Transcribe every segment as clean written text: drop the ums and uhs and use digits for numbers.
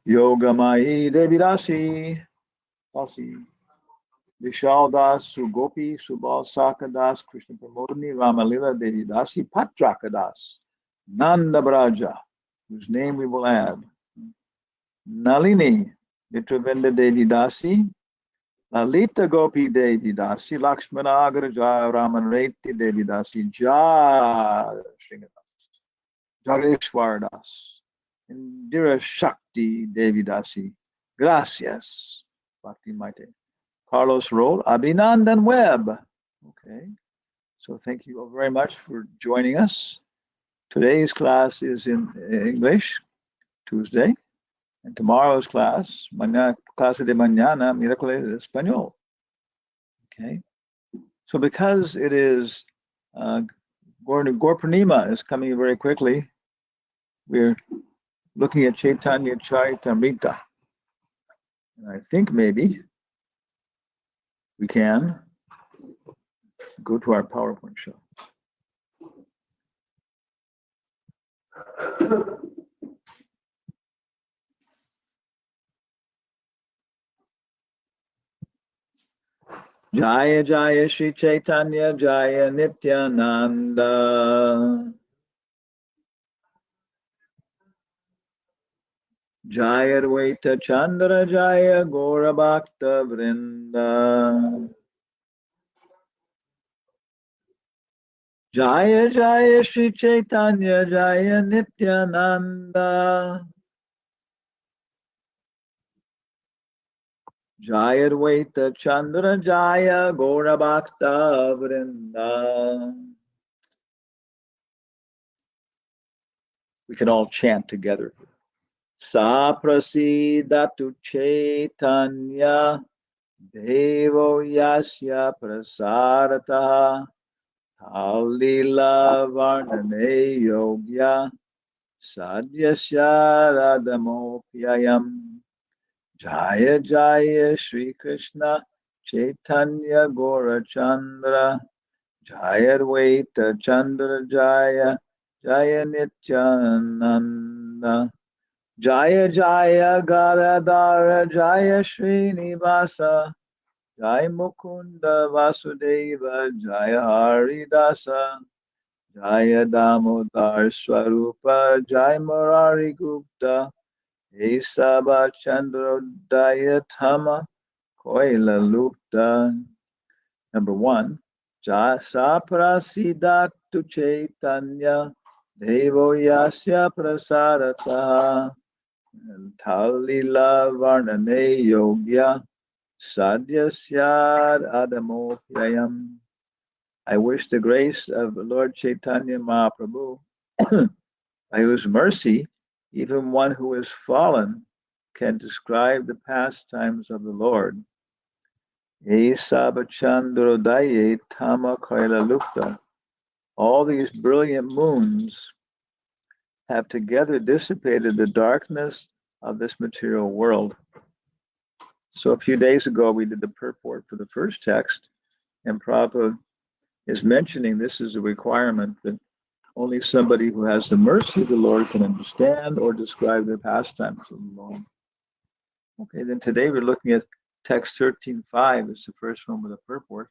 Yogamai Devidasi, Dasi, Vishal Das, Sugopi, Subal Sakadas, Krishna Pramodini, Ramalila Devidasi, Patrakadas, Nanda Braja, whose name we will add, Nalini, Mitravinda Devidasi, Lalita Gopi Devidasi, Lakshmana Agraja, Ramanreti Devidasi, Ja Sringadas, Jageshwar Das, Indira Shakti Devidasi, Gracias, Bhakti Maite. Carlos wrote, Abhinandan Webb. Okay, so thank you all very much for joining us. Today's class is in English, Tuesday, and tomorrow's class, clase de mañana, miércoles español. Okay, so because it is Gaur Purnima is coming very quickly, we're looking at Caitanya Caritamrta. And I think maybe we can go to our PowerPoint show. Jaya Jaya Shri Chaitanya Jaya Nityananda Jaya Dvaita Chandra Jaya Gaura Bhakta Vrinda Jaya Jaya Shri Chaitanya Jaya Nityananda Jaya Dvaita Chandra Jaya Gaura Bhakta Vrinda. We can all chant together. Sa prasidatu Chaitanya Devo Yasya Prasarata Lila Varnane Yogya Sadyasya Radhamopyayam Jaya Jaya Shri Krishna Chaitanya Gaurachandra Jaya Dvaita Chandra Jaya Jaya Nityananda Jaya Jaya Gadadhara Jaya Srinivasa Jaya Mukunda Vasudeva Jaya Haridasa Jaya Damodar Swarupa Jaya Murari Gupta Esaba Chandrodaya Tama Koila Lupta. Number one, Jasa Prasidatu Chaitanya Devo Yasya Prasarata Talila Varnane Yogya Sadyasyad Adamopyayam. I wish the grace of the Lord Chaitanya Mahaprabhu, by whose mercy, even one who is fallen can describe the pastimes of the Lord. Esabachandrodaye Tama Kaila Lupta. All these brilliant moons have together dissipated the darkness of this material world. So a few days ago, we did the purport for the first text, and Prabhupada is mentioning this is a requirement that only somebody who has the mercy of the Lord can understand or describe the pastimes of the Lord. Okay, then today we're looking at text 13.5. It's the first one with a purport.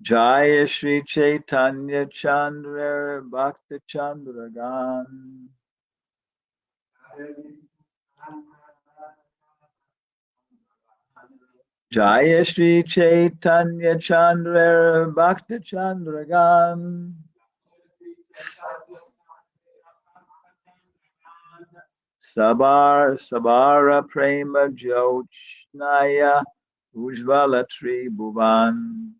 Jaya Shri Chaitanya Chandra Bhakta Chandra Gan. Jaya Shri Chaitanya Chandra Bhakta Chandra Gan. Sabara Prema Jyochnaya Ujvala Tri Bhuvan.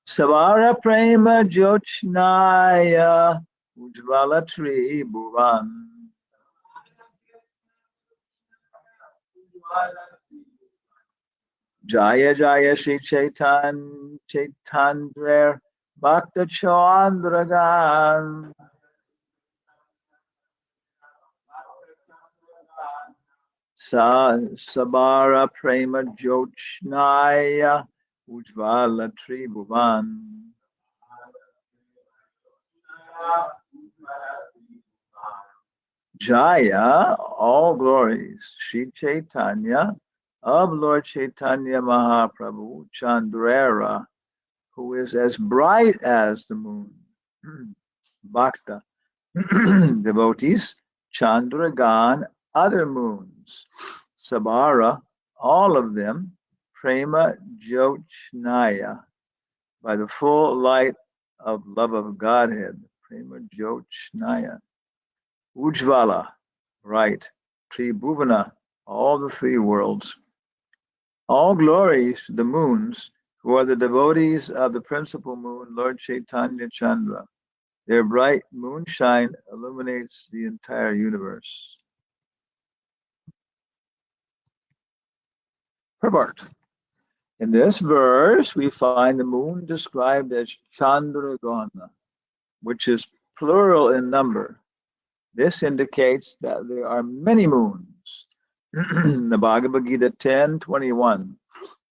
Sabara Prema Jyochnaya Ujvala Tri Bhuvan. Jaya Jaya Shri Chaitanya Bhakta Chandra Gan. Sabara Prema Jyochnaya Ujvala Tribhuvan. Jaya, all glories, Sri Caitanya, of Lord Chaitanya Mahaprabhu, Chandrara, who is as bright as the moon. Bhakta, devotees, Chandragan, other moons. Sabara, all of them, Prema Jyotchnaya, by the full light of love of Godhead. Prema Jyotchnaya. Ujvala, right. Tribhuvana, all the three worlds. All glories to the moons, who are the devotees of the principal moon, Lord Chaitanya Chandra. Their bright moonshine illuminates the entire universe. Purport. In this verse, we find the moon described as Chandragana, which is plural in number. This indicates that there are many moons. The Bhagavad Gita 10:21,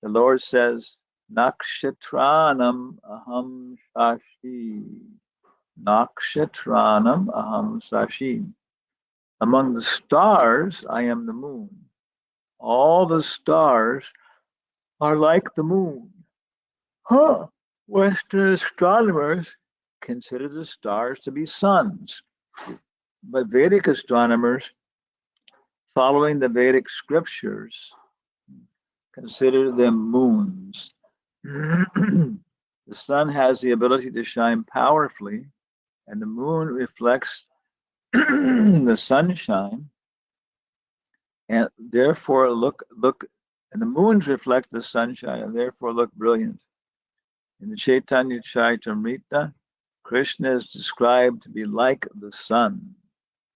the Lord says, Nakshatranam aham sashi. Nakshatranam aham sashi. Among the stars, I am the moon. All the stars are like the moon. Western astronomers consider the stars to be suns, but Vedic astronomers, following the Vedic scriptures, consider them moons. The sun has the ability to shine powerfully, and the moon reflects the sunshine, and therefore and the moons reflect the sunshine and therefore look brilliant. In the Caitanya Caritamrta, Krishna is described to be like the sun.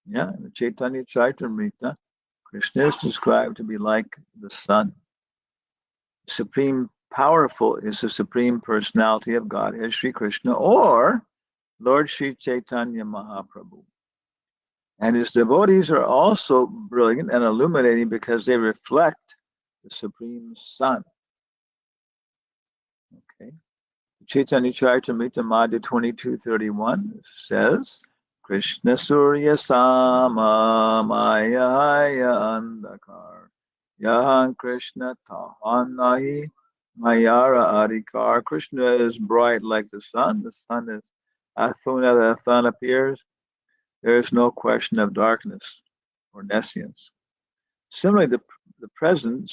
Yeah, in the Caitanya Caritamrta, Krishna is described to be like the sun. Supreme powerful is the Supreme Personality of Godhead, Sri Krishna, or Lord Sri Chaitanya Mahaprabhu. And his devotees are also brilliant and illuminating because they reflect the Supreme Sun. Okay. Chaitanya Charitamrita Madhya 22:31 says, Krishna Surya Sama Maya Andakar Yahan Krishna Tahanahi Mayara Adhikar. Krishna is bright like the sun. The sun is Athuna, the sun appears. There is no question of darkness or nescience. Similarly, the present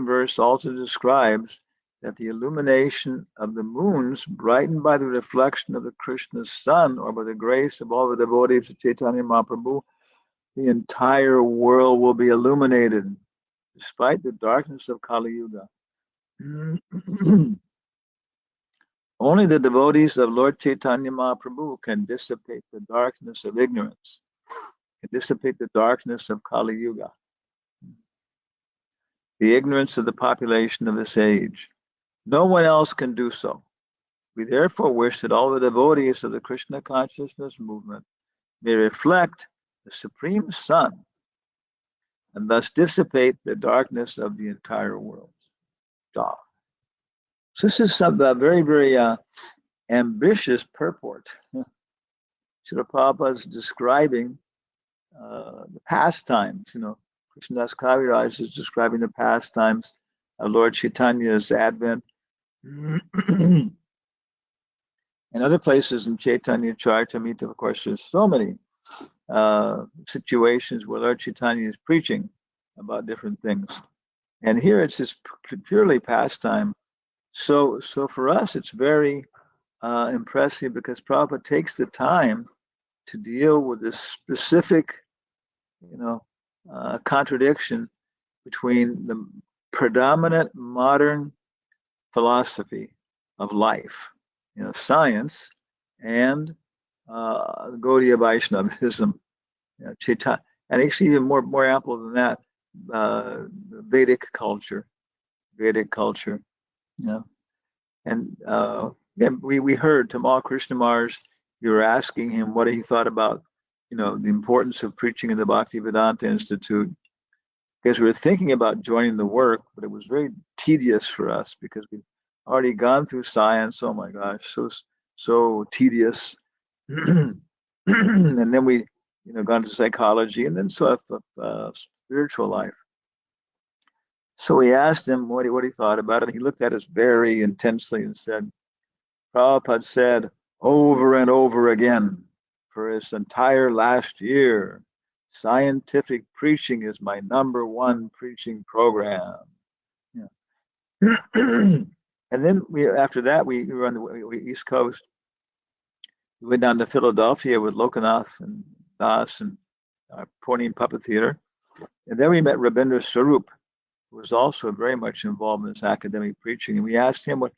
verse also describes that the illumination of the moons, brightened by the reflection of the Krishna's sun, or by the grace of all the devotees of Chaitanya Mahaprabhu, the entire world will be illuminated, despite the darkness of Kali Yuga. Only the devotees of Lord Chaitanya Mahaprabhu can dissipate the darkness of ignorance, can dissipate the darkness of Kali Yuga, the ignorance of the population of this age. No one else can do so. We therefore wish that all the devotees of the Krishna consciousness movement may reflect the Supreme Sun and thus dissipate the darkness of the entire world. So this is some very, very ambitious purport. Srila Prabhupada is describing the pastimes. Krishnadas Kaviraj is describing the pastimes of Lord Chaitanya's advent. And other places in Chaitanya Charitamrita, of course, there's so many situations where Lord Chaitanya is preaching about different things. And here it's just purely pastime. So for us, it's very impressive because Prabhupada takes the time to deal with this specific, contradiction between the predominant modern philosophy of life, science, and Gaudiya Vaishnavism, Chaitanya, and actually even more ample than that, Vedic culture. And we heard Tamal Krishnamars, you were asking him what he thought about, the importance of preaching in the Bhaktivedanta Institute, because we were thinking about joining the work, but it was very tedious for us because we've already gone through science. Oh my gosh, so tedious. And then we gone into psychology, and then sort of spiritual life. So we asked him what he thought about it. He looked at us very intensely and said, Prabhupada said over and over again for his entire last year, scientific preaching is my number one preaching program. Yeah. And then after that, we were on the East Coast. We went down to Philadelphia with Lokanath and Das and Purnim Puppet Theater. And then we met Rabindra Swarup, who was also very much involved in this academic preaching. And we asked him what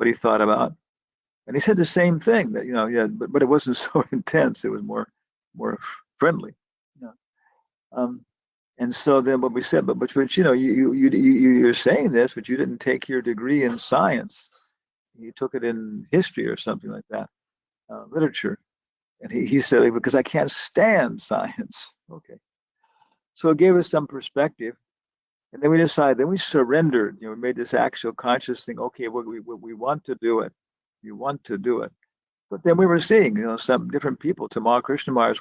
he thought about. And he said the same thing, that, but it wasn't so intense. It was more friendly. And so then what we said, but you're saying this, but you didn't take your degree in science. You took it in history or something like that, literature. And he said, because I can't stand science. Okay. So it gave us some perspective. And then we decided, then we surrendered, we made this actual conscious thing. Okay, we want to do it. You want to do it. But then we were seeing, some different people. Tamal Krishnamars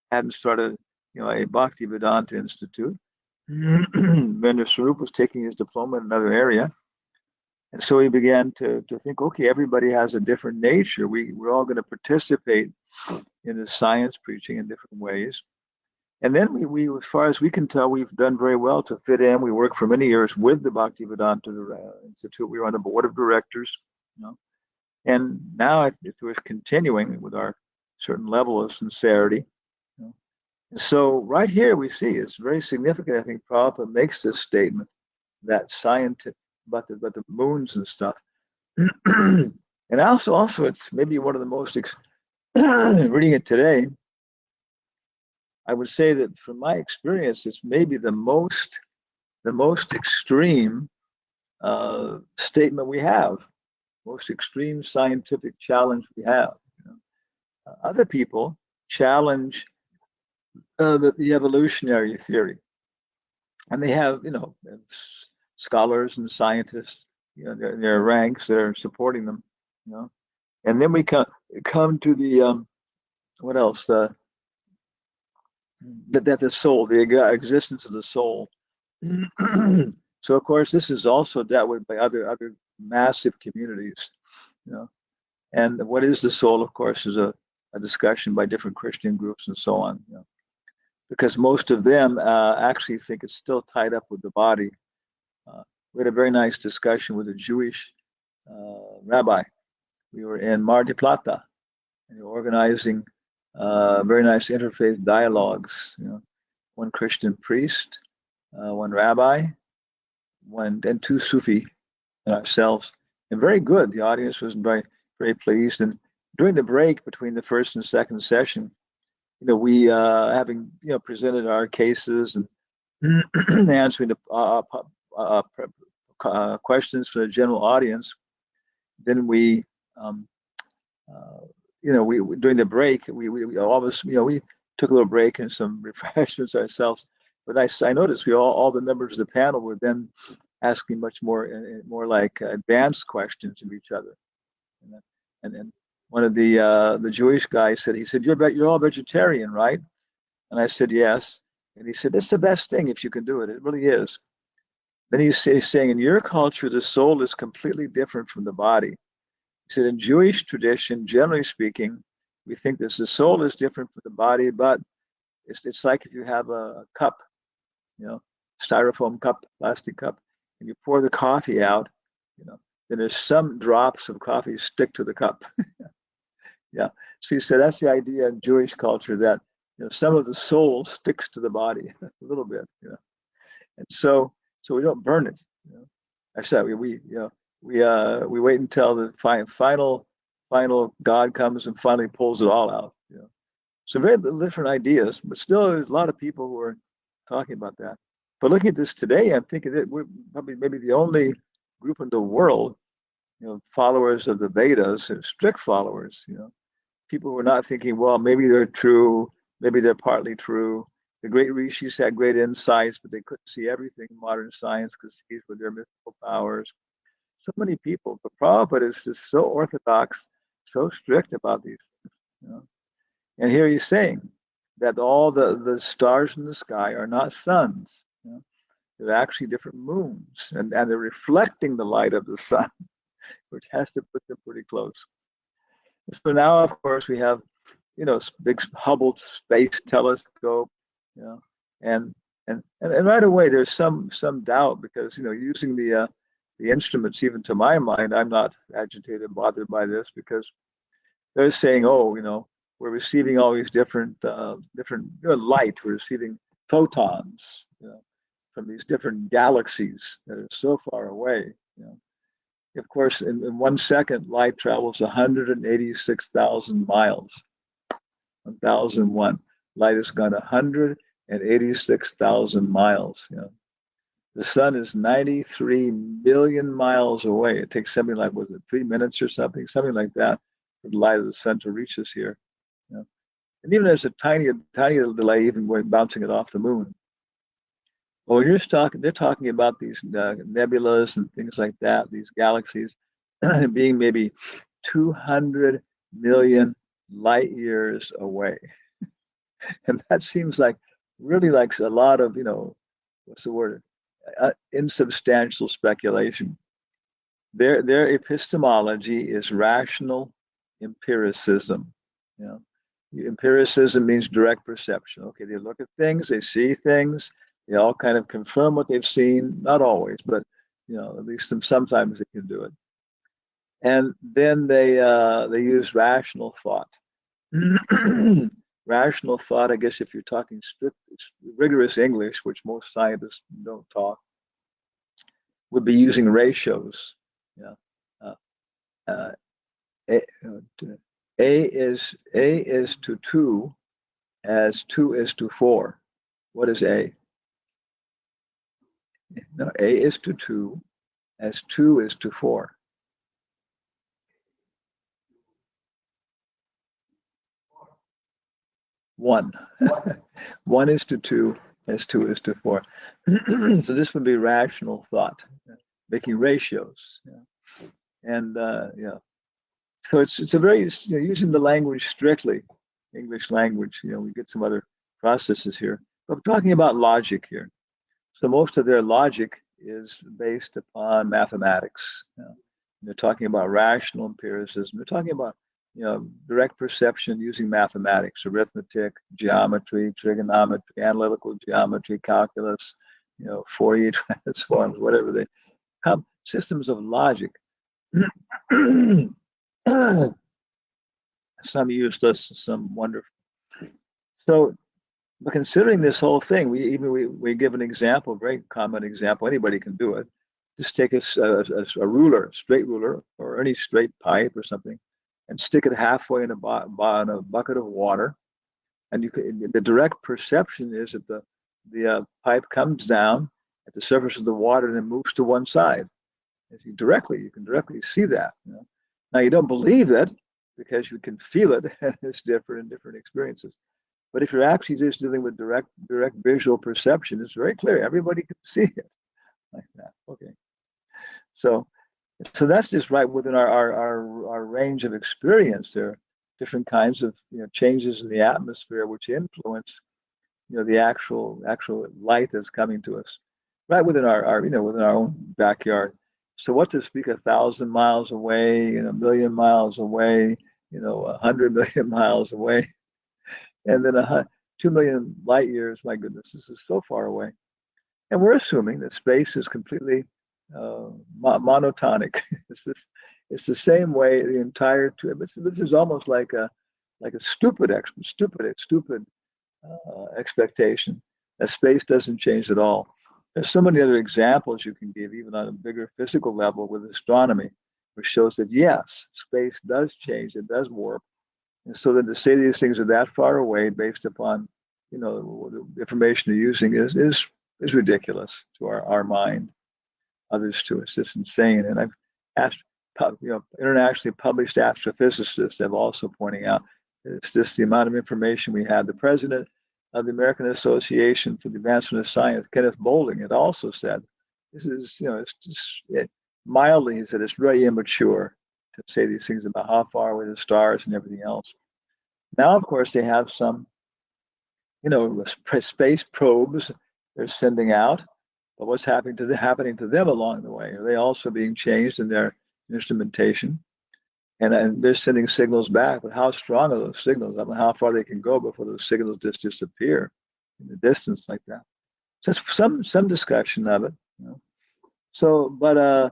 hadn't started, a Bhakti Vedanta Institute. Vendra Swarup was taking his diploma in another area. And so we began to think, okay, everybody has a different nature. We're all going to participate in the science preaching in different ways. And then we, as far as we can tell, we've done very well to fit in. We worked for many years with the Bhakti Vedanta Institute. We were on the board of directors, And now we're continuing with our certain level of sincerity. So right here we see it's very significant. I think Prabhupada makes this statement that scientific about the moons and stuff. And also it's maybe one of the most reading it today. I would say that from my experience, it's maybe the most extreme statement we have, most extreme scientific challenge we have. Other people challenge the evolutionary theory, and they have scholars and scientists, their ranks that are supporting them, And then we come to the what else? That the soul, the existence of the soul. So of course, this is also dealt with by other massive communities, And what is the soul? Of course, is a discussion by different Christian groups and so on. Because most of them actually think it's still tied up with the body. We had a very nice discussion with a Jewish rabbi. We were in Mar del Plata, and we were organizing very nice interfaith dialogues. One Christian priest, one rabbi, and two Sufi, and ourselves, and very good. The audience was very, very pleased. And during the break between the first and second session, we having presented our cases and answering the questions for the general audience, then we during the break, we all of us, we took a little break and some refreshments ourselves. But I noticed all the members of the panel were then asking much more like advanced questions of each other. And then one of the Jewish guys said, you're all vegetarian, right? And I said, yes. And he said, that's the best thing if you can do it. It really is. Then he's saying, in your culture, the soul is completely different from the body. He said, in Jewish tradition, generally speaking, we think that the soul is different from the body, but it's like if you have a cup, styrofoam cup, plastic cup, and you pour the coffee out, then there's some drops of coffee stick to the cup. Yeah. So he said that's the idea in Jewish culture, that some of the soul sticks to the body a little bit, and so we don't burn it. I said we wait until the final God comes and finally pulls it all out. So very different ideas, but still there's a lot of people who are talking about that. But looking at this today, I'm thinking that we're probably maybe the only group in the world, followers of the Vedas, strict followers, people who are not thinking, well, maybe they're true, maybe they're partly true. The great rishis had great insights, but they couldn't see everything in modern science because these were their mystical powers. So many people, but Prabhupada is just so orthodox, so strict about these things. And here he's saying that all the stars in the sky are not suns. They're actually different moons, and they're reflecting the light of the sun, which has to put them pretty close. So now, of course, we have, big Hubble Space Telescope, you know, and and right away there's some doubt because using the instruments, even to my mind, I'm not agitated, bothered by this because they're saying, oh, we're receiving all these different light, we're receiving photons, from these different galaxies that are so far away. Of course, in 1 second, light travels 186,000 miles. 1001. Light has gone 186,000 miles. The sun is 93 million miles away. It takes something like, was it 3 minutes or something like that, for the light of the sun to reach us here. And even there's a tiny delay, even when bouncing it off the moon. Well, they're talking about these nebulas and things like that, these galaxies, being maybe 200 million light years away. And that seems like really like a lot of, what's the word? Insubstantial speculation. Their epistemology is rational empiricism. Empiricism means direct perception. Okay, they look at things, they see things, they all kind of confirm what they've seen. Not always, but at least sometimes they can do it. And then they use rational thought. Rational thought, I guess, if you're talking strict, rigorous English, which most scientists don't talk, would be using ratios. A is to 2 as 2 is to 4. What is A? No, A is to 2 as 2 is to 4. One. 1 is to 2 as 2 is to 4. So this would be rational thought, making ratios. And so it's a very, using the language strictly, English language, we get some other processes here. But we're talking about logic here. So most of their logic is based upon mathematics. They're talking about rational empiricism. They're talking about direct perception using mathematics, arithmetic, geometry, trigonometry, analytical geometry, calculus, Fourier transforms, whatever they have, systems of logic. Some useless, some wonderful. So, but considering this whole thing, we give an example, a very common example. Anybody can do it. Just take a ruler, straight ruler, or any straight pipe or something, and stick it halfway in a bucket of water. And the direct perception is that the pipe comes down at the surface of the water and then moves to one side. You can directly see that. Now you don't believe that because you can feel it, and it's different in different experiences. But if you're actually just dealing with direct visual perception, it's very clear. Everybody can see it like that. Okay. So that's just right within our range of experience. There are different kinds of changes in the atmosphere which influence the actual light that's coming to us right within our within our own backyard. So what to speak 1,000 miles away, 1,000,000 miles away, 100 million miles away, and then 2 million light years. My goodness, this is so far away. And we're assuming that space is completely monotonic. It's the same way the entire. This is almost like a stupid expectation that space doesn't change at all. There's so many other examples you can give, even on a bigger physical level with astronomy, which shows that yes, space does change, it does warp. And so then to say these things are that far away based upon, the information you're using is ridiculous to our mind. Others too, it's just insane. And I've asked, internationally published astrophysicists have also pointing out that it's just the amount of information we have. The president of the American Association for the Advancement of Science, Kenneth Boulding, had also said, this is, it's just mildly, he said, it's very immature to say these things about how far away the stars and everything else. Now, of course, they have some space probes they're sending out, but what's happening to them along the way? Are they also being changed in their instrumentation? And they're sending signals back, but how strong are those signals? I mean, how far they can go before those signals just disappear in the distance like that? So some discussion of it. So, but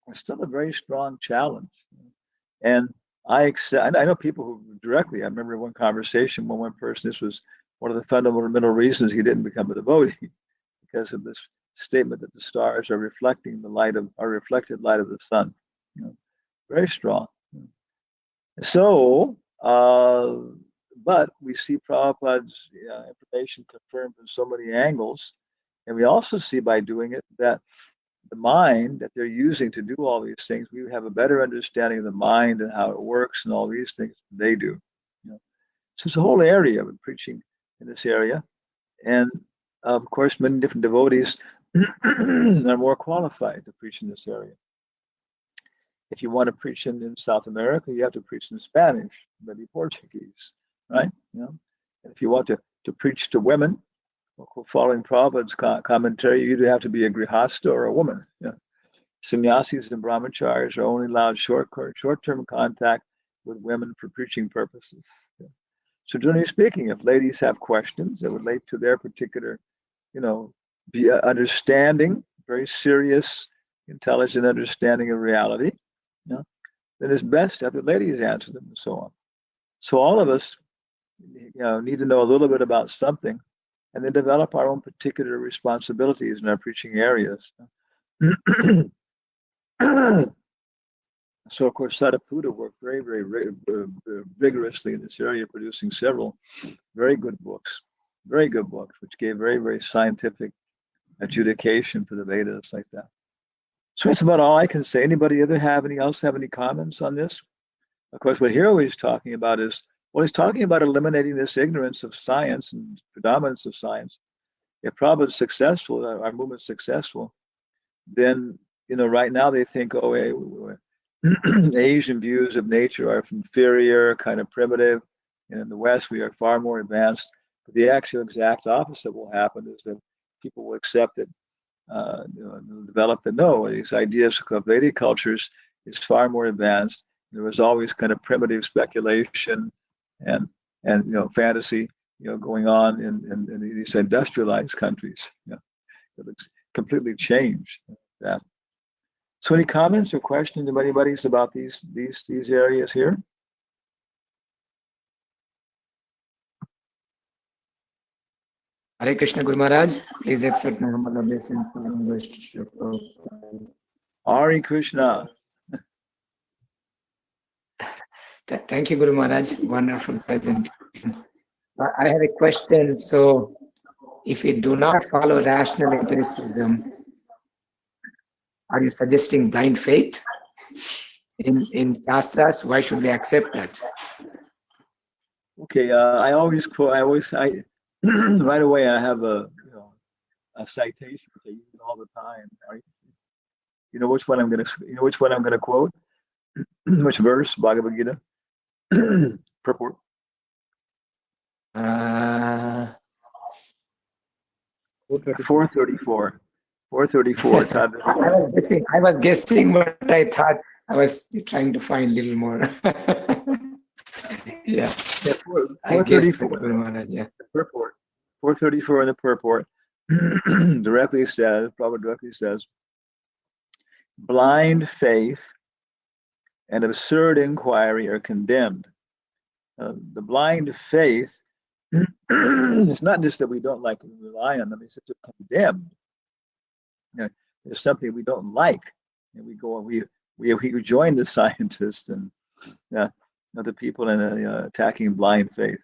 it's still a very strong challenge. And I know people who directly, I remember one conversation with one person, this was one of the fundamental reasons he didn't become a devotee, because of this statement that the stars are reflected light of the sun. Very strong. So, but we see Prabhupada's information confirmed from so many angles, and we also see by doing it that the mind that they're using to do all these things, we have a better understanding of the mind and how it works and all these things than they do. So it's a whole area of preaching in this area, and of course, many different devotees are more qualified to preach in this area. If you want to preach in South America, you have to preach in Spanish, maybe Portuguese, right? And if you want to preach to women, following Prabhupada's commentary, you either have to be a grihasta or a woman. Sannyasis and brahmacharis are only allowed short-term contact with women for preaching purposes. So generally speaking, if ladies have questions that relate to their particular, understanding, very serious, intelligent understanding of reality, then it's best to have the ladies answer them and so on. So all of us, need to know a little bit about something, and then develop our own particular responsibilities in our preaching areas. So of course, Sadaputa worked very, very vigorously in this area, producing several very good books, which gave very, very scientific adjudication for the Vedas like that. So that's about all I can say. Anybody have any comments on this? Of course, what here he's talking about is, he's talking about eliminating this ignorance of science and predominance of science. If Prabhupada's successful, our movement's successful, then, right now they think, Asian views of nature are inferior, kind of primitive, and in the West we are far more advanced. But the actual exact opposite will happen, is that people will accept that, develop that no, these ideas of Vedic cultures is far more advanced. There was always kind of primitive speculation and fantasy, going on in these industrialized countries. It's completely changed that. So any comments or questions of anybody's about these areas here? Hare Krishna Guru Maharaj, please accept my humble obeisance. Hare Krishna. Thank you, Guru Maharaj. Wonderful present. I have a question. So, if we do not follow rational empiricism, are you suggesting blind faith in Shastras? Why should we accept that? Okay, I always quote. Right away. I have a citation which I use all the time. Right? You know which one I'm going to quote? Which verse? Bhagavad Gita. Purport. 434. 434. I was guessing, but I thought I was trying to find a little more. Yeah. 434. Yeah. The purport. 434 in the purport Prabhupada directly says, blind faith and absurd inquiry are condemned. The blind faith, it's not just that we don't like to rely on them, it's just condemned. There's something we don't like, and we join the scientists and other people in attacking blind faith.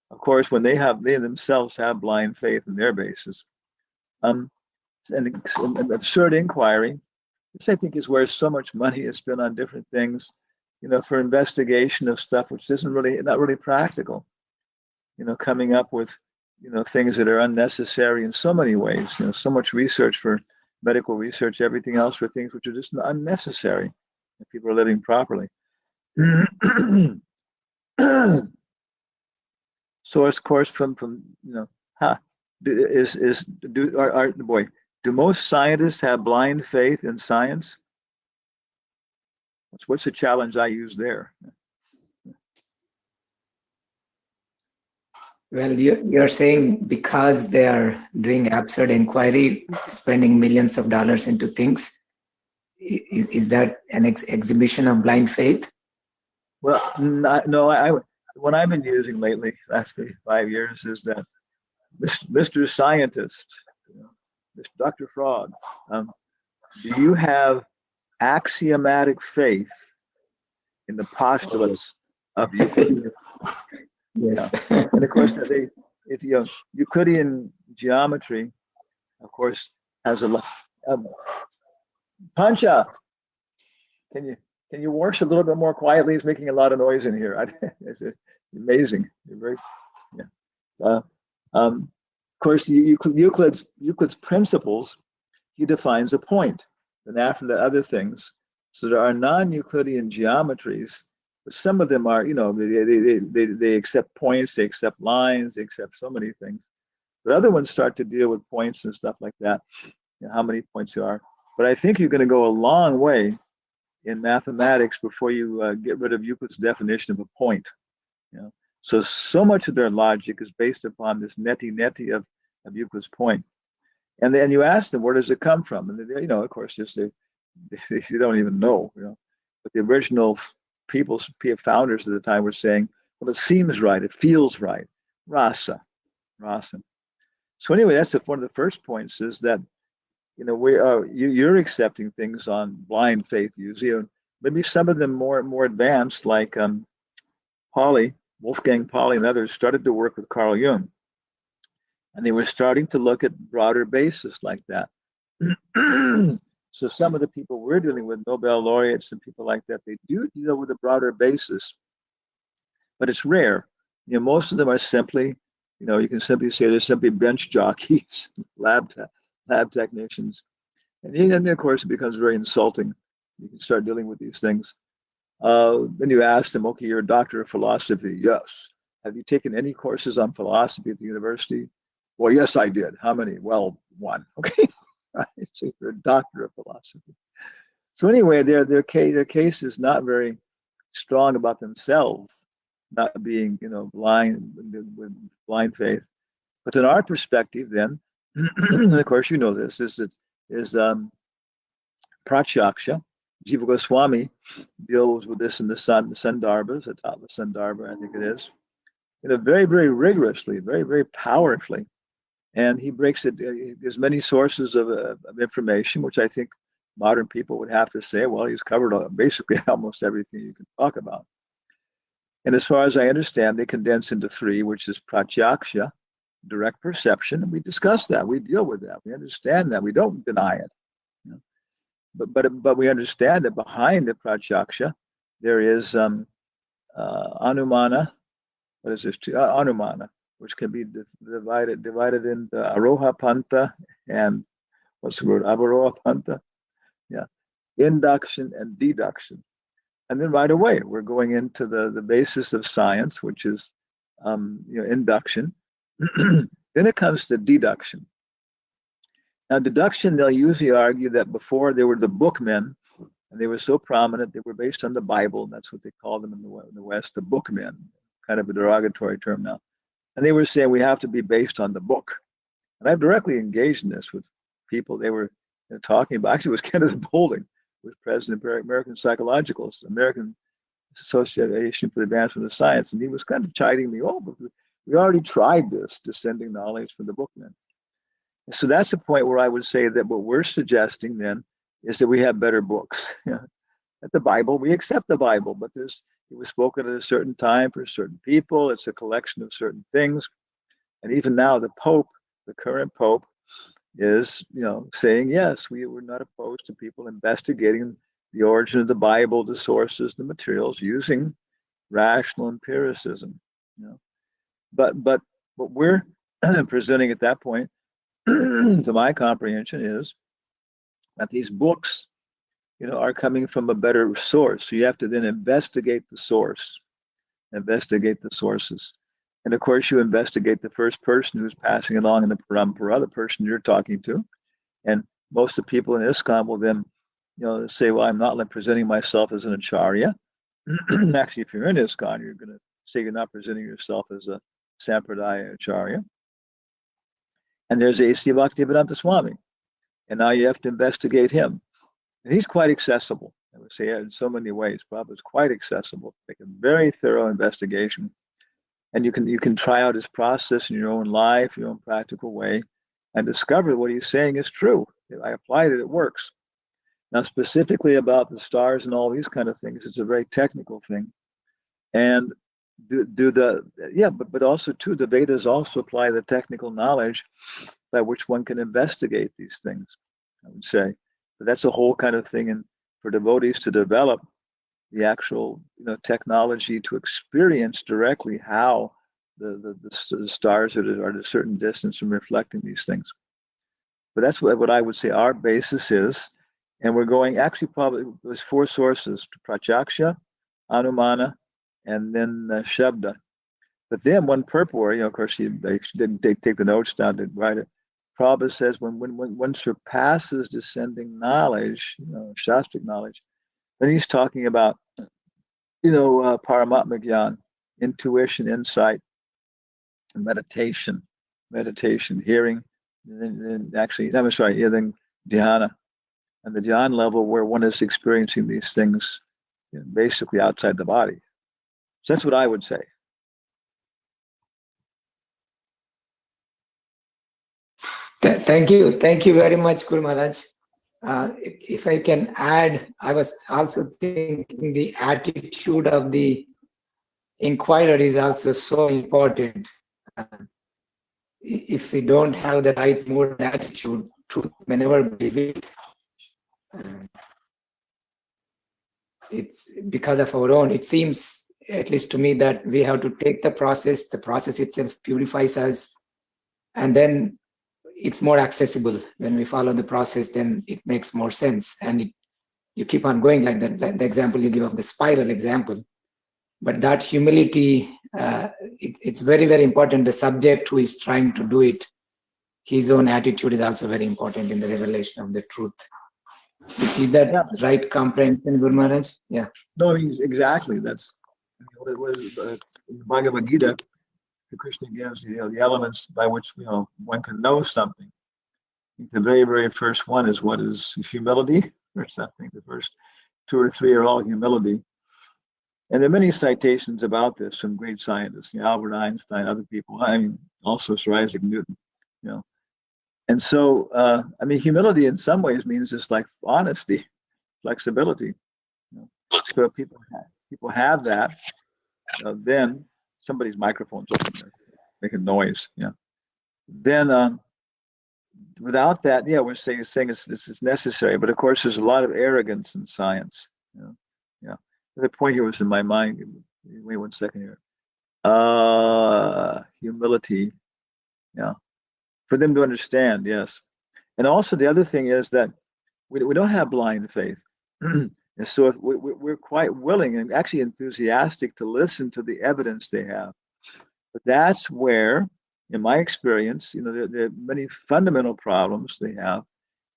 Of course, when they themselves have blind faith in their basis, and absurd inquiry, this I think is where so much money is spent on different things, for investigation of stuff which isn't not really practical. Coming up with things that are unnecessary in so many ways. So much research for medical research, everything else for things which are just unnecessary if people are living properly. source course from huh? Do most scientists have blind faith in science? What's the challenge I use there? Well, you're saying because they are doing absurd inquiry, spending millions of dollars into things, is that an exhibition of blind faith? Well, no. What I've been using lately, last 5 years, is that Mr. Scientist, Mr. Dr. Frog, do you have axiomatic faith in the postulates of Euclid? Yes. And of course, if Euclidean geometry, of course, has a lot. Pancha, can you wash a little bit more quietly? It's making a lot of noise in here. It's amazing. You're very, yeah. Of course, Euclid's principles, he defines a point. And after the other things, so there are non-Euclidean geometries, but some of them are, they accept points, they accept lines, they accept so many things. But other ones start to deal with points and stuff like that, how many points there are. But I think you're going to go a long way in mathematics before you get rid of Euclid's definition of a point. So much of their logic is based upon this neti of Euclid's point. And then you ask them, where does it come from? And they, of course, just they don't even know. But the original founders at the time were saying, well, it seems right, it feels right, rasa. So anyway, that's one of the first points is that you're accepting things on blind faith. Maybe some of them more advanced, like Wolfgang Pauli and others started to work with Carl Jung. And they were starting to look at broader bases like that. So some of the people we're dealing with, Nobel laureates and people like that, they do deal with a broader basis, but it's rare. Most of them are simply, you can simply say they're simply bench jockeys, lab technicians. And then, of course, it becomes very insulting. You can start dealing with these things. Then you ask them, okay, you're a doctor of philosophy. Yes. Have you taken any courses on philosophy at the university? Well, yes, I did. How many? Well, one. Okay. Right. So you're a doctor of philosophy. So anyway, their case is not very strong about themselves, not being, blind with blind faith. But in our perspective, then, and of course, this is Pratyaksha. Jiva Goswami deals with this in the Sandarbhas, the top of Sandarbha, I think it is, very, very rigorously, very, very powerfully. And he breaks it. There's many sources of information, which I think modern people would have to say, well, he's covered basically almost everything you can talk about. And as far as I understand, they condense into three, which is Pratyaksha, direct perception. And we discuss that. We deal with that. We understand that. We don't deny it. But we understand that behind the Pratyaksha, there is Anumana. What is this? Anumana, which can be divided into Aroha Panta and what's the word? Avaroha Panta. Yeah. Induction and deduction. And then right away, we're going into the basis of science, which is induction. Then it comes to deduction. Now, deduction, they'll usually argue that before they were the bookmen, and they were so prominent, they were based on the Bible. And that's what they call them in the West, the bookmen, kind of a derogatory term now. And they were saying we have to be based on the book. And I've directly engaged in this with people. They were talking about, actually, it was Kenneth Boulding, who was president of American Psychologicals, American Association for the Advancement of Science. And he was kind of chiding me, but we already tried this, descending knowledge from the bookmen. So that's the point where I would say that what we're suggesting then is that we have better books. At the Bible, we accept the Bible, but it was spoken at a certain time for certain people. It's a collection of certain things. And even now, the Pope, the current Pope, is saying, yes, we were not opposed to people investigating the origin of the Bible, the sources, the materials, using rational empiricism. But what we're presenting at that point, to my comprehension, is that these books, are coming from a better source. So you have to then investigate the source, investigate the sources. And of course, you investigate the first person who's passing along in the parampara, the person you're talking to. And most of the people in ISKCON will then, say, well, I'm not like presenting myself as an acharya. Actually, if you're in ISKCON, you're going to say you're not presenting yourself as a Sampradaya acharya. And there's A.C. Bhaktivedanta Swami. And now you have to investigate him. And he's quite accessible. I would say in so many ways. Prabhupada's quite accessible. Make a very thorough investigation. And you can try out his process in your own life, your own practical way, and discover what he's saying is true. I applied it, it works. Now, specifically about the stars and all these kind of things, it's a very technical thing. And but also too, the Vedas also apply the technical knowledge by which one can investigate these things, I would say. But that's a whole kind of thing, and for devotees to develop the actual technology to experience directly how the stars are at a certain distance from reflecting these things. But that's what I would say our basis is. And we're going, actually probably there's 4 sources: Pratyaksha, Anumana, and then Shabda. But then one purport, of course, they didn't take the notes down to write it. Prabhupada says when one surpasses descending knowledge, shastric knowledge, then he's talking about, Paramatma Gyan, intuition, insight, meditation, hearing, and then actually, I'm sorry, then dhyana, and the dhyana level where one is experiencing these things basically outside the body. So that's what I would say. Thank you very much, Guru Maharaj. If I can add, I was also thinking the attitude of the inquirer is also so important. If we don't have the right mood and attitude, truth may never be revealed. It's because of our own. It seems, at least to me, that we have to take the process. The process itself purifies us, and then it's more accessible. When we follow the process, then it makes more sense, and you keep on going like that. Like the example you give of the spiral example. But that humility, it's very, very important. The subject who is trying to do it, his own attitude is also very important in the revelation of the truth. Is that right comprehension, Guru Maharaj? Yeah. No, exactly. That's what it was in the Bhagavad Gita. Krishna gives the elements by which one can know something. The very, very first one is what is humility or something. The first 2 or 3 are all humility. And there are many citations about this from great scientists, Albert Einstein, other people. I mean, also Sir Isaac Newton, And so, humility in some ways means just like honesty, flexibility. So if people have that, then somebody's microphone's open there, making noise. Then without that, we're saying it's necessary. But of course, there's a lot of arrogance in science. The point here was in my mind. Wait 1 second here. Humility. For them to understand, yes. And also the other thing is that we don't have blind faith. And so if we're quite willing and actually enthusiastic to listen to the evidence they have. But that's where, in my experience, there are many fundamental problems they have.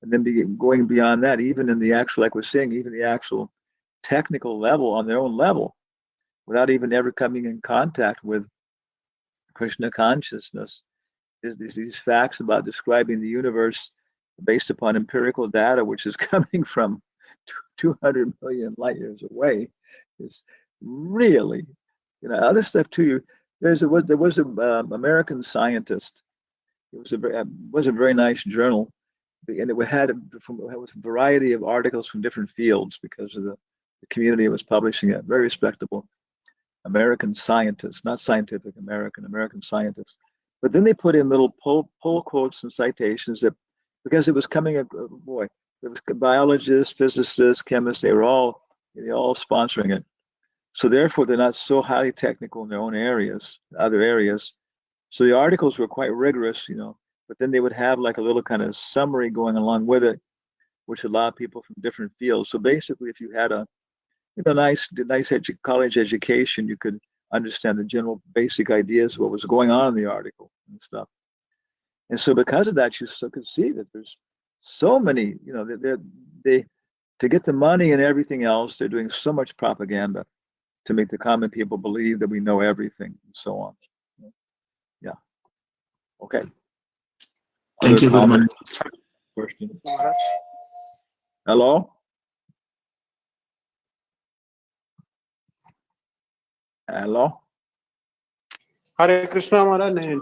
And then going beyond that, even in the actual, like we're saying, even the actual technical level, on their own level, without even ever coming in contact with Krishna consciousness, is these facts about describing the universe based upon empirical data, which is coming from 200 million light years away, is really, other stuff too. There was an American scientist. It was a very nice journal, and it had a variety of articles from different fields because of the community that was publishing it. Very respectable American scientists, not scientific American scientists. But then they put in little pull quotes and citations that, because it was coming, there was biologists, physicists, chemists, they were all sponsoring it. So therefore, they're not so highly technical in their own areas, other areas. So the articles were quite rigorous, but then they would have like a little kind of summary going along with it, which allowed people from different fields. So basically, if you had a nice college education, you could understand the general basic ideas of what was going on in the article and stuff. And so because of that, you could see that there's so many, they to get the money and everything else, they're doing so much propaganda to make the common people believe that we know everything and so on. Yeah. Okay. Thank you, Guru Maharaj. Question. Hello? Hello? Hare Krishna Maharaj.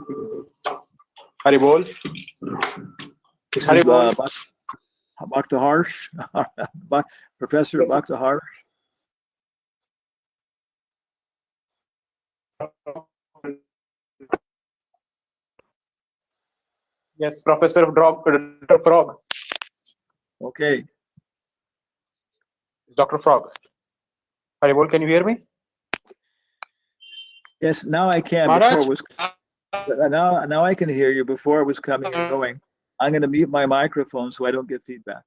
Hare Bol. Hare Bol. Bhakta Harsh. Professor Yes, Bhakta Harsh. Yes, Professor Dr. Frog. Okay. Dr. Frog. Hare Bol, can you hear me? Yes, now I can. Maharaj? Before it was now I can hear you. Before it was coming and going. I'm going to mute my microphone so I don't get feedback.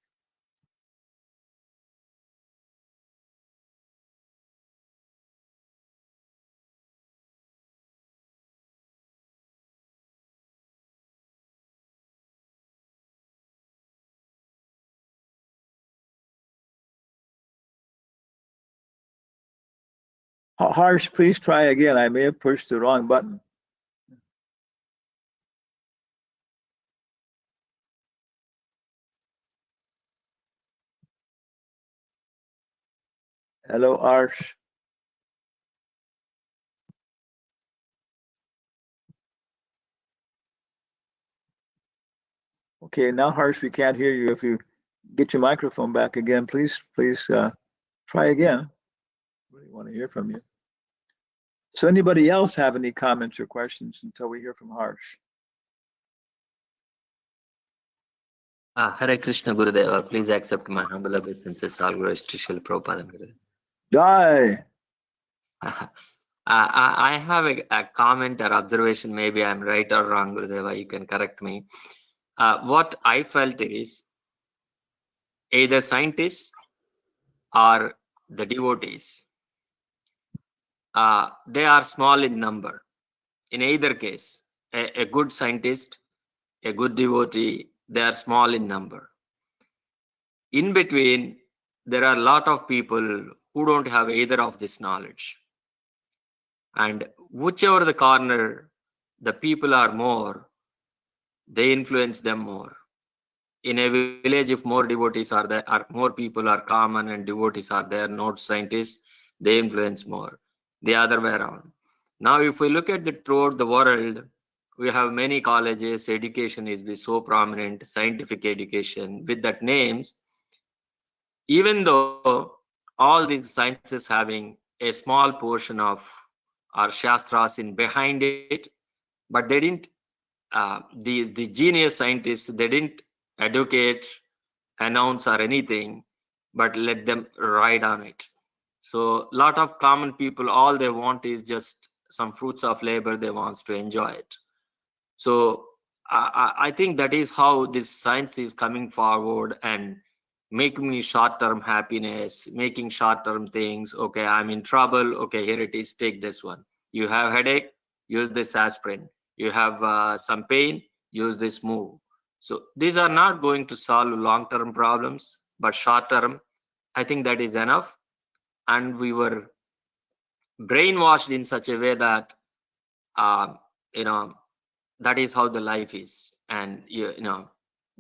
Harsh, please try again. I may have pushed the wrong button. Hello, Harsh. Okay, now Harsh, we can't hear you. If you get your microphone back again, please try again. Really want to hear from you. So anybody else have any comments or questions until we hear from Harsh? Hare Krishna Gurudeva, please accept my humble obeisances. All glories to Srila Prabhupada Gurudeva. Die. I have a comment or observation. Maybe I'm right or wrong, Gurudeva. You can correct me. What I felt is either scientists or the devotees, they are small in number. In either case, a good scientist, a good devotee, they are small in number. In between, there are a lot of people who don't have either of this knowledge. And whichever the corner the people are more, they influence them more. In a village, if more devotees are there, or more people are common and devotees are there, not scientists, they influence more. The other way around. Now, if we look at throughout the world, we have many colleges, education is so prominent, scientific education with that names. Even though all these sciences having a small portion of our shastras in behind it, but they didn't, the genius scientists, they didn't educate, announce or anything, but let them ride on it. So a lot of common people, all they want is just some fruits of labor, they want to enjoy it. So I think that is how this science is coming forward and making me short-term happiness, making short-term things. Okay, I'm in trouble. Okay, here it is. Take this one. You have headache, use this aspirin. You have some pain, use this move. So these are not going to solve long-term problems, but short-term, I think that is enough. And we were brainwashed in such a way that, that is how the life is. And,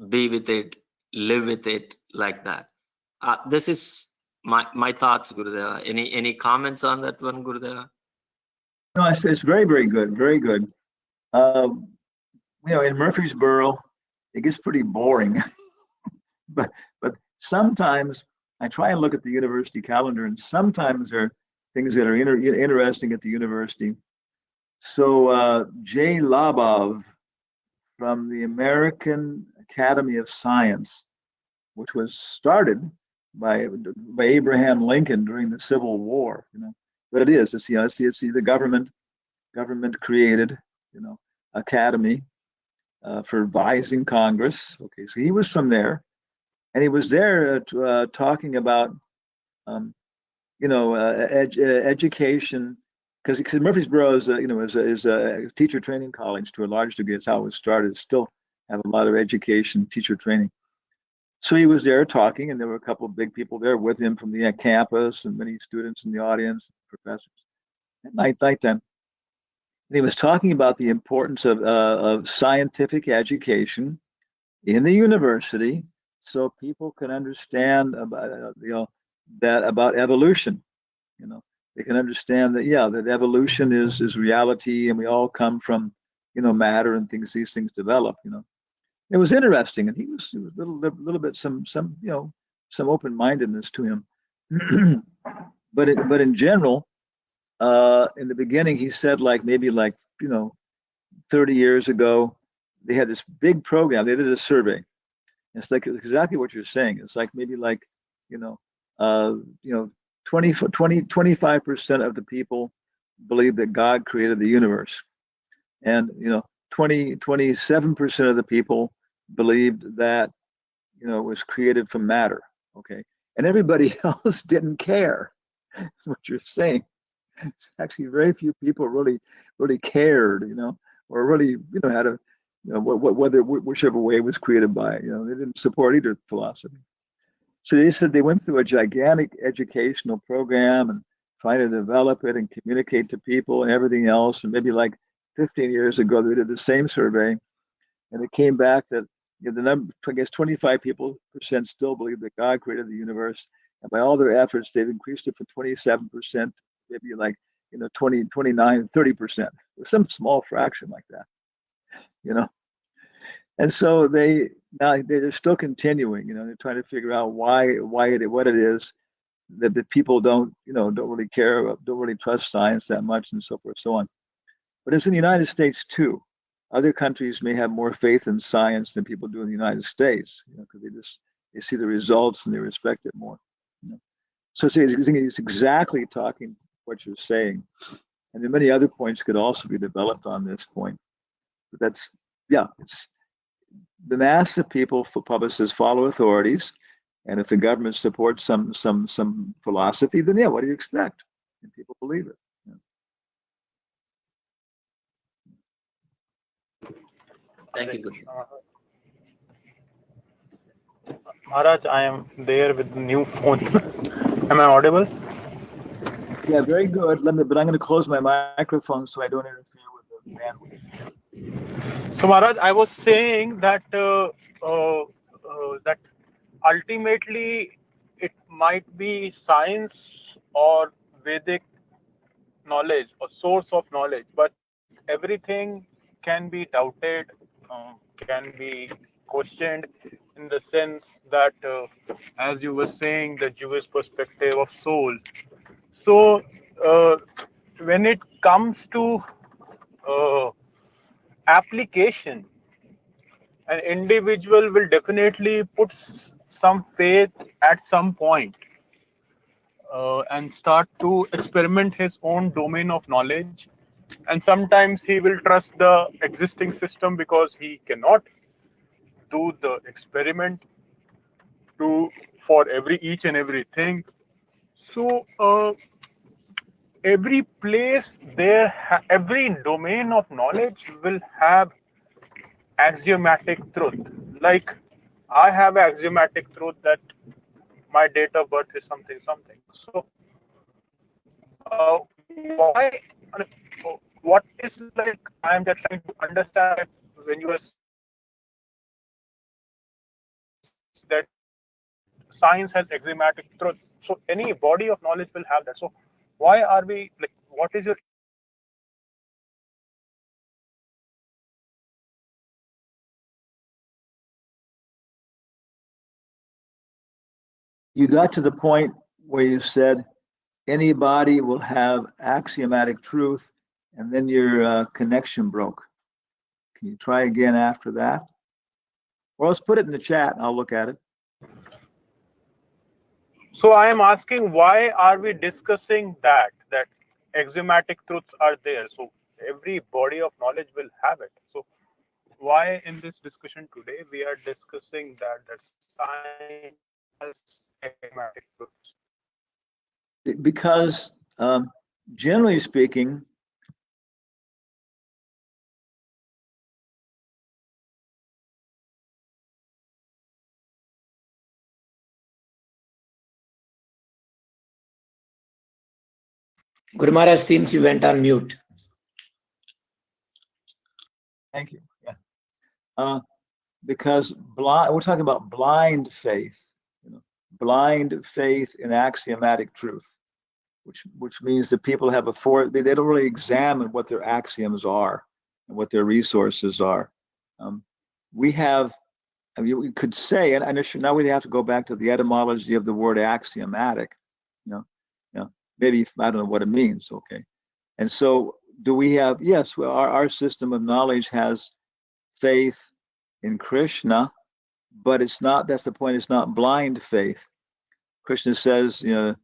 be with it, live with it like that. This is my thoughts, Gurudeva. Any comments on that one, Gurudeva? No, it's very, very good. Very good. In Murfreesboro, it gets pretty boring. but sometimes I try and look at the university calendar, and sometimes there are things that are interesting at the university. So Jay Labov from the American Academy of Science, which was started by Abraham Lincoln during the Civil War, but it's the government created, academy for advising Congress. Okay, so he was from there, and he was there talking about, education because Murfreesboro is is a teacher training college to a large degree. It's how it was started. Still have a lot of education, teacher training. So he was there talking, and there were a couple of big people there with him from the campus, and many students in the audience, professors. At nighttime, and he was talking about the importance of scientific education in the university, so people can understand about that about evolution. They can understand that that evolution is reality, and we all come from matter and things. These things develop. It was interesting, and he was a little bit some some open-mindedness to him. but in general, in the beginning, he said maybe 30 years ago, they had this big program. They did a survey. It's like exactly what you're saying. It's like maybe 25% of the people believe that God created the universe, and 27% of the people believed that it was created from matter. Okay, and everybody else didn't care. That's what you're saying. Actually, very few people really cared, or really had a whether whichever way it was created by. They didn't support either philosophy. So they said they went through a gigantic educational program and trying to develop it and communicate to people and everything else. And maybe 15 years ago, they did the same survey, and it came back that the number, I guess 25% still believe that God created the universe. And by all their efforts, they've increased it from 27%, maybe 20, 29, 30%. Some small fraction like that, And so they're still continuing, they're trying to figure out what it is that the people don't really care about, don't really trust science that much, and so forth, so on. But it's in the United States too. Other countries may have more faith in science than people do in the United States, because they see the results and they respect it more. So it's exactly talking what you're saying, and then many other points could also be developed on this point. But that's it's the mass of people, for publicists, follow authorities, and if the government supports some philosophy, then what do you expect? And people believe it. Thank you, Guru. Maharaj, I am there with the new phone. Am I audible? Yeah, very good. But I'm going to close my microphone so I don't interfere with the bandwidth. So, Maharaj, I was saying that that ultimately it might be science or Vedic knowledge or source of knowledge, but everything can be doubted, can be questioned, in the sense that, as you were saying, the Jewish perspective of soul. So, when it comes to application, an individual will definitely put some faith at some point, and start to experiment his own domain of knowledge. And sometimes he will trust the existing system because he cannot do the experiment for each and everything. So every place there, every domain of knowledge will have axiomatic truth. Like I have axiomatic truth that my date of birth is something. So why? What is I am just trying to understand when you are that science has axiomatic truth. So any body of knowledge will have that. So why are we what is your You got to the point where you said anybody will have axiomatic truth, and then your connection broke. Can you try again after that? Or let's put it in the chat and I'll look at it. So I am asking, why are we discussing that axiomatic truths are there? So every body of knowledge will have it. So why in this discussion today we are discussing that science has axiomatic truths? Because generally speaking, Guru Maharaj, since you went on mute. thank you. Yeah. Because we're talking about blind faith, blind faith in axiomatic truth, which means that people have they don't really examine what their axioms are and what their resources are. We have, I mean, we could say, and now we have to go back to the etymology of the word axiomatic. Maybe I don't know what it means. Okay, and so do we have? Yes, well, our system of knowledge has faith in Krishna, but it's not. That's the point. It's not blind faith. Krishna says, the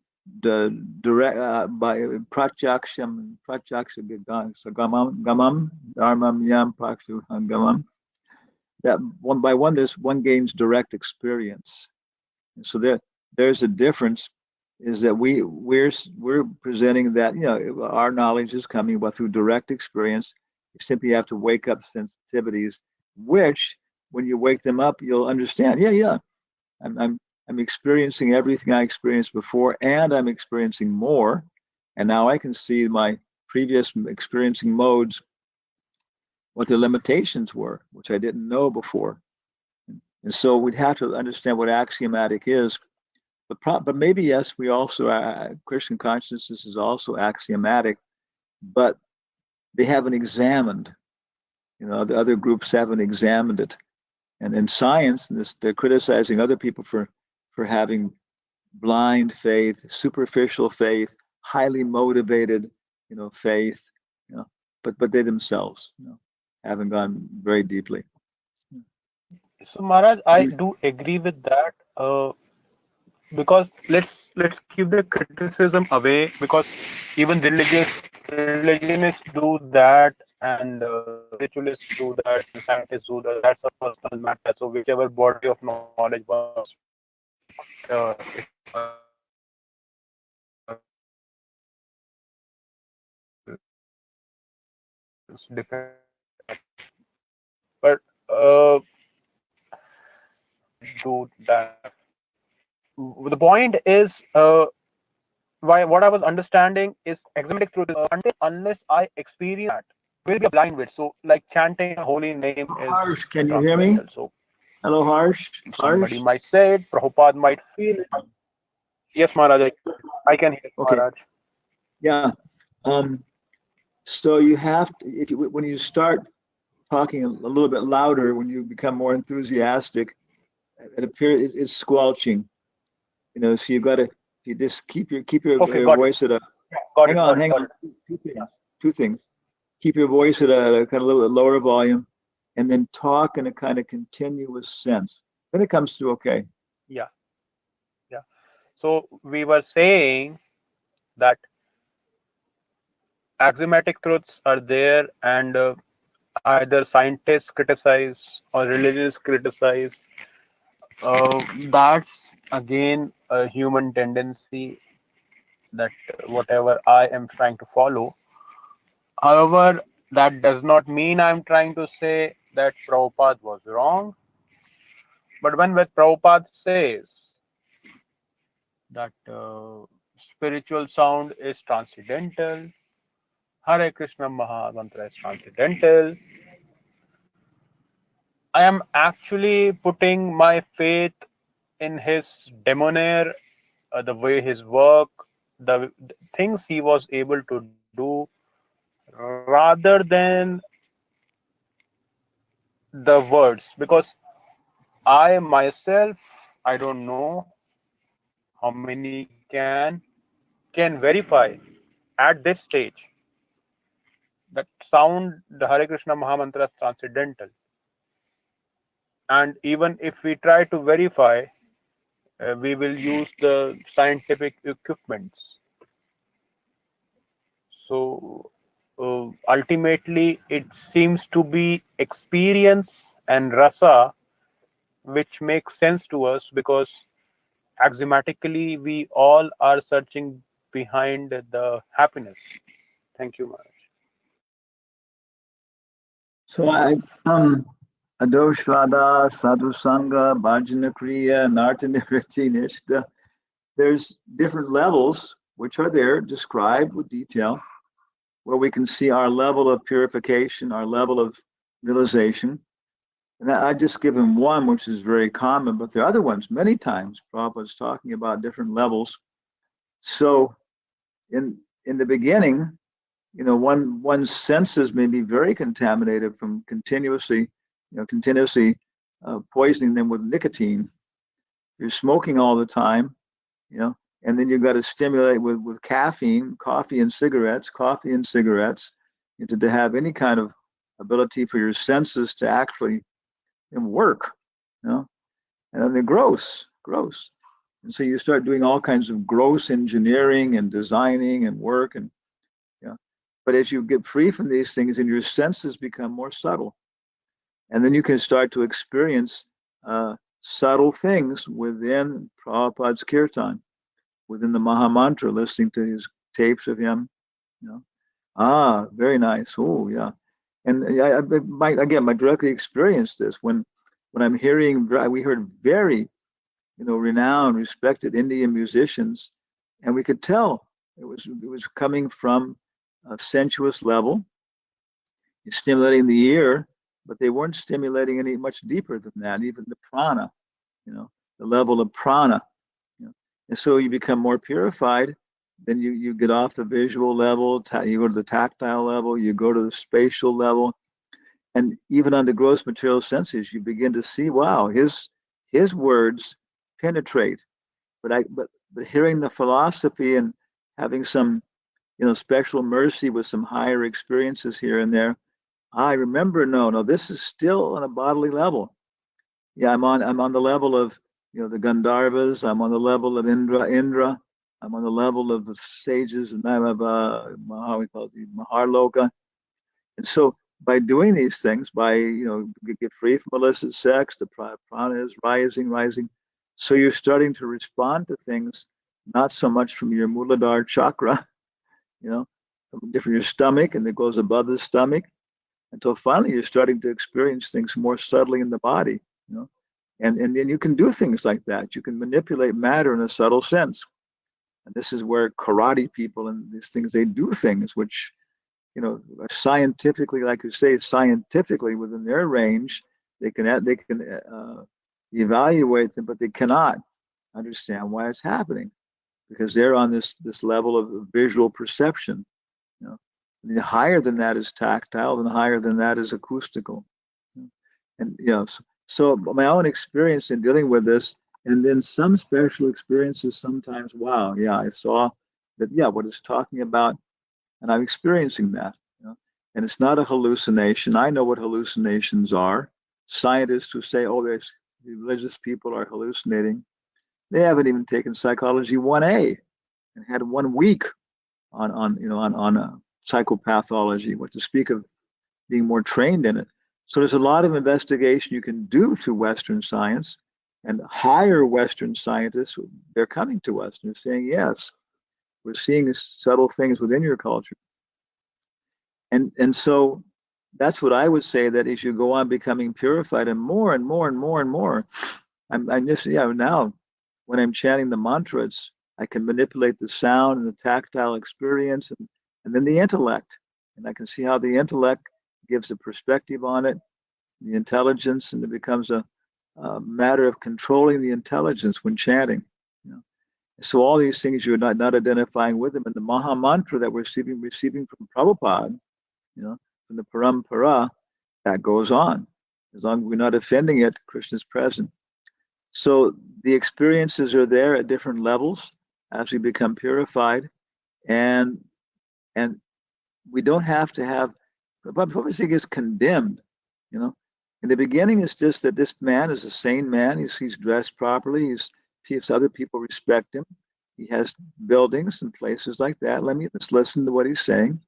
direct by pratyaksham gamam dharmam yam gamam. That one by one, this one gains direct experience. And so there's a difference. Is that we're presenting that our knowledge is coming through direct experience. You simply have to wake up sensitivities, which when you wake them up, you'll understand. Yeah, I'm experiencing everything I experienced before, and I'm experiencing more. And now I can see my previous experiencing modes, what their limitations were, which I didn't know before. And so we'd have to understand what axiomatic is. But maybe, yes, we also, Christian consciousness is also axiomatic, but they haven't examined, the other groups haven't examined it. And in science, they're criticizing other people for having blind faith, superficial faith, highly motivated, faith, but they themselves, haven't gone very deeply. So Maharaj, I do agree with that. Because let's keep the criticism away, because even religionists do that, and spiritualists do that, and scientists do that. That's a personal matter. So whichever body of knowledge was it's different. But do that. The point is, what I was understanding is axiomatic truth is unless I experience that, will be a blind wit. So, like chanting a holy name is Harsh, can you hear me? So, hello, Harsh. Somebody might say it. Prabhupada might feel it. Yes, Maharaj, I can hear Okay. Maharaj. Yeah. So you have to, when you start talking a little bit louder, when you become more enthusiastic, it appears it's squelching. So you've got to just keep your voice at a. Hang on. Two things. Keep your voice at a kind of a little bit lower volume, and then talk in a kind of continuous sense. Then it comes through okay. Yeah. So we were saying that axiomatic truths are there, and either scientists criticize or religious criticize. That's again a human tendency, that whatever I am trying to follow. However, that does not mean I'm trying to say that Prabhupada was wrong. But when Prabhupada says that spiritual sound is transcendental, Hare Krishna Maha Mantra is transcendental, I am actually putting my faith in his demeanor, the way his work, the things he was able to do, rather than the words. Because I myself, I don't know how many can verify at this stage that sound, the Hare Krishna Maha Mantra, is transcendental. And even if we try to verify, we will use the scientific equipments. So ultimately, it seems to be experience and rasa which makes sense to us, because axiomatically we all are searching behind the happiness. Thank you, Maharaj. So I Adoshvada, Sadhusanga, Bhajana Kriya, Nartanivritti, Nishta. There's different levels which are there described with detail, where we can see our level of purification, our level of realization. And I just given one, which is very common, but there are other ones. Many times Prabhupada's talking about different levels. So in the beginning, one's senses may be very contaminated from continuously poisoning them with nicotine. You're smoking all the time, and then you've got to stimulate with caffeine, coffee and cigarettes, to have any kind of ability for your senses to actually work, and then they're gross. And so you start doing all kinds of gross engineering and designing and work and but as you get free from these things and your senses become more subtle, and then you can start to experience subtle things within Prabhupada's kirtan, within the Mahamantra, listening to his tapes of him. Very nice. Oh, yeah. And I directly experienced this when I'm hearing. We heard very, renowned, respected Indian musicians, and we could tell it was coming from a sensuous level, stimulating the ear, but they weren't stimulating any much deeper than that, even the prana, the level of prana. And so you become more purified. Then you get off the visual level, you go to the tactile level, you go to the spatial level, and even on the gross material senses, you begin to see, wow, his words penetrate. But hearing the philosophy and having some special mercy with some higher experiences here and there, I remember, no, this is still on a bodily level. Yeah, I'm on the level of the Gandharvas. I'm on the level of Indra. I'm on the level of the sages, and I'm of how we call it, Maharloka. And so by doing these things, by get free from illicit sex, the prana is rising. So you're starting to respond to things not so much from your Muladhara chakra, from your stomach, and it goes above the stomach, until finally you're starting to experience things more subtly in the body, and then you can do things like that. You can manipulate matter in a subtle sense, and this is where karate people and these things, they do things which scientifically, like you say, scientifically within their range, they can evaluate them, but they cannot understand why it's happening, because they're on this level of visual perception. And the higher than that is tactile, and the higher than that is acoustical. And so my own experience in dealing with this, and then some special experiences sometimes, wow, yeah, I saw that, yeah, what it's talking about, and I'm experiencing that. And it's not a hallucination. I know what hallucinations are. Scientists who say, oh, there's religious people are hallucinating, they haven't even taken psychology 1A and had 1 week on psychopathology, what to speak of being more trained in it. So there's a lot of investigation you can do through Western science, and higher Western scientists, they're coming to us and they're saying, yes, we're seeing subtle things within your culture. And so that's what I would say, that as you go on becoming purified and more, I'm just, now when I'm chanting the mantras, I can manipulate the sound and the tactile experience, and then the intellect. And I can see how the intellect gives a perspective on it, the intelligence, and it becomes a matter of controlling the intelligence when chanting. So all these things you're not identifying with them. And the Maha Mantra that we're receiving from Prabhupada, from the Parampara, that goes on. As long as we're not offending it, Krishna's present. So the experiences are there at different levels as we become purified, and we don't have to have. Prabhupada gets condemned, In the beginning, it's just that this man is a sane man. He's dressed properly. Other people respect him. He has buildings and places like that. Let's listen to what he's saying.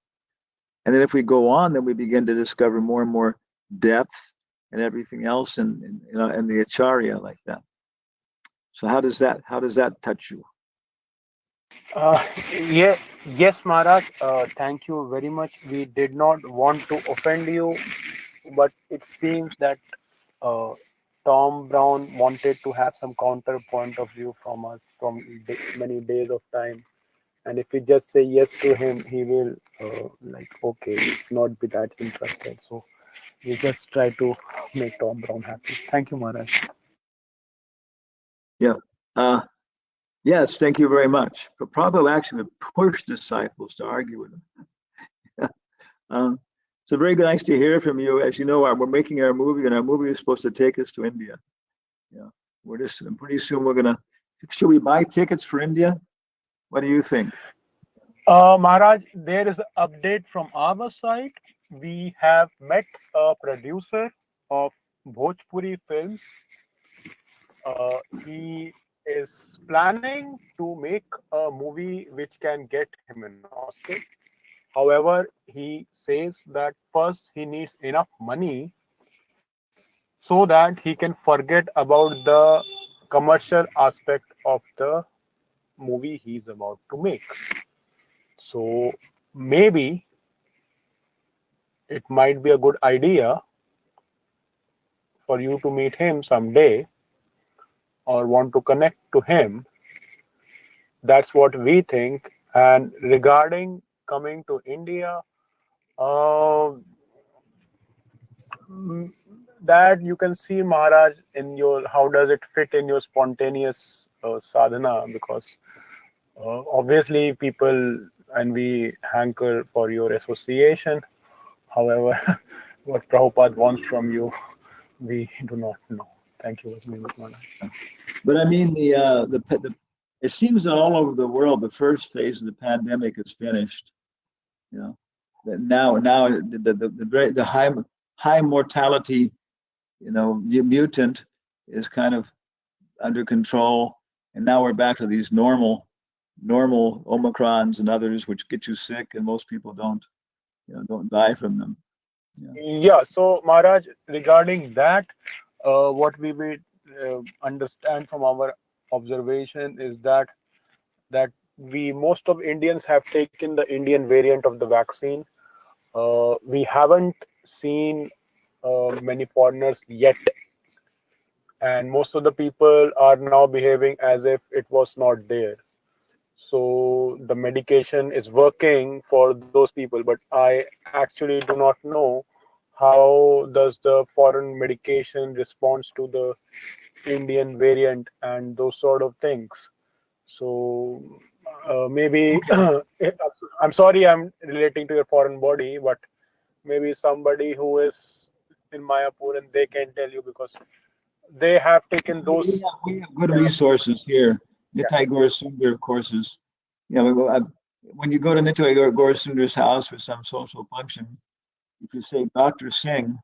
And then if we go on, then we begin to discover more and more depth and everything else, and the acharya like that. So how does that touch you? Yeah, yes, Maharaj. Thank you very much. We did not want to offend you, but it seems that uh, Tom Brown wanted to have some counterpoint of view from us from many days of time. And if we just say yes to him, he will like okay, not be that interested. So we just try to make Tom Brown happy. Thank you, Maharaj. Yeah. Yes, thank you very much. But Prabhupada actually pushed disciples to argue with him. So very nice to hear from you. As you know, we're making our movie, and our movie is supposed to take us to India. Yeah, we're just pretty soon we're gonna. Should we buy tickets for India? What do you think? Maharaj, there is an update from our side. We have met a producer of Bhojpuri films. He is planning to make a movie which can get him an Oscar. However, he says that first he needs enough money so that he can forget about the commercial aspect of the movie he's about to make. So maybe it might be a good idea for you to meet him someday or want to connect to him. That's what we think. And regarding coming to India, uh, that you can see, Maharaj, in your how does it fit in your spontaneous sadhana, because obviously people and we hanker for your association. However, what Prabhupada wants from you, we do not know. Thank you very much, Maharaj. But I mean, it seems that all over the world, the first phase of the pandemic is finished. You know, that now the high mortality, mutant is kind of under control, and now we're back to these normal Omicrons and others, which get you sick, and most people don't die from them. Yeah, so Maharaj, regarding that, what we will understand from our observation is that we most of Indians have taken the Indian variant of the vaccine. We haven't seen many foreigners yet, and most of the people are now behaving as if it was not there. So the medication is working for those people, but I actually do not know how does the foreign medication responds to the Indian variant and those sort of things. So maybe I'm sorry I'm relating to your foreign body, but maybe somebody who is in Mayapur and they can tell you, because they have taken those. We have good resources here. Nitai Gaur Sundar courses. When you go to Nitai Gaur Sundar's house for some social function, if you say Dr. Singh,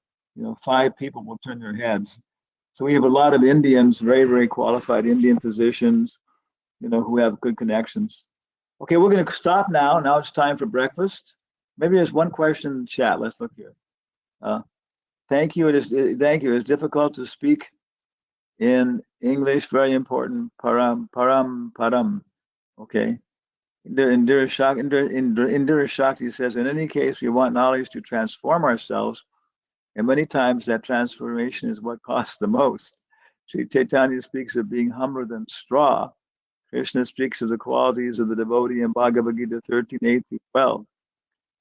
5 people will turn their heads. So we have a lot of Indians, very, very qualified Indian physicians, who have good connections. Okay, we're going to stop now. Now it's time for breakfast. Maybe there's one question in the chat. Let's look here. Thank you. Thank you. It's difficult to speak in English. Very important. Param. Okay. Indira Shakti says, in any case, we want knowledge to transform ourselves, and many times that transformation is what costs the most. Sri Caitanya speaks of being humbler than straw. Krishna speaks of the qualities of the devotee in Bhagavad Gita 13:8-12.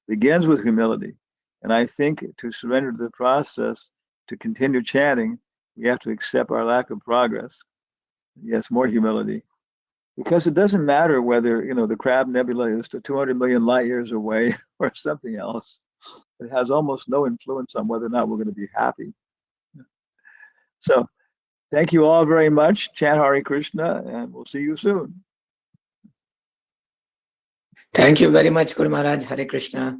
Begins with humility. And I think to surrender to the process, to continue chanting, we have to accept our lack of progress. Yes, more humility. Because it doesn't matter whether, the Crab Nebula is to 200 million light years away or something else. It has almost no influence on whether or not we're going to be happy. So thank you all very much. Chant Hare Krishna, and we'll see you soon. Thank you very much, Guru Maharaj. Hare Krishna.